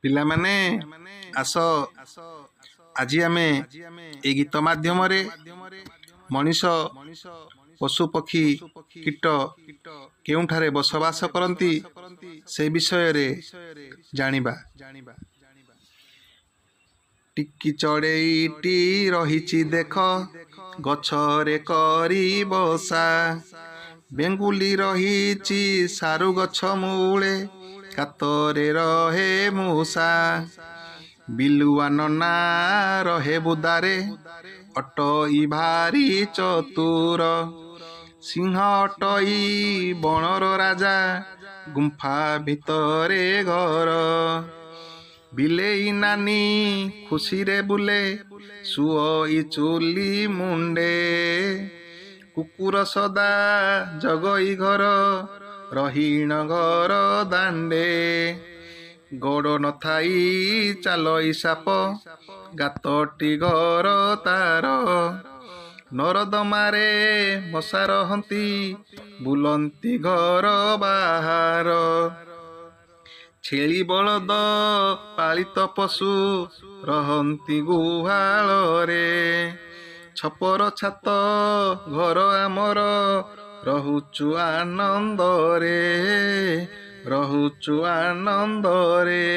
ପିଲାମାନେ ଆସ ଆଜି ଆମେ এই ଗୀତ ମାଧ୍ୟମରେ ମଣିଷ ପଶୁ ପକ୍ଷୀ କୀଟ କେଉଁଠାରେ ବସବାସ କରନ୍ତି ସେ ବିଷୟରେ ଜାଣିବା। ଟିକି ଚଢ଼େଇଟି ରହିଛି ଦେଖ ଗଛରେ କରି ବସା, ବେଙ୍ଗୁଲି ରହିଛି ସାରୁ ଗଛ ମୂଳେ କାତରେ ରହେ ମୂଷା, ବିଲୁଆ ନନା ରହେ ବୁଦାରେ ଅଟଇ ଭାରି ଚତୁର, ସିଂହ ଅଟଇ ବଣର ରାଜା ଗୁମ୍ଫା ଭିତରେ ଘର, ବିଲେଇ ନାନୀ ଖୁସିରେ ବୁଲେ ଶୁଅଇ ଚୁଲି ମୁଣ୍ଡେ, କୁକୁର ସଦା ଜଗଇ ଘର ରହିଣ ଘର ଦାଣ୍ଡେ, ଗୋଡ଼ ନଥାଇ ଚାଲଇ ସାପ ଗାତଟି ଘର ତାର, ନରଦମାରେ ମଶା ରହନ୍ତି ବୁଲନ୍ତି ଘର ବାହାର, ଛେଳି ବଳଦ ପାଳିତ ପଶୁ ରହନ୍ତି ଗୁହାଳରେ, ଛପର ଛାତ ଘର ଆମର ରହୁଛୁ ଆନନ୍ଦରେ, ରହୁଛୁ ଆନନ୍ଦରେ।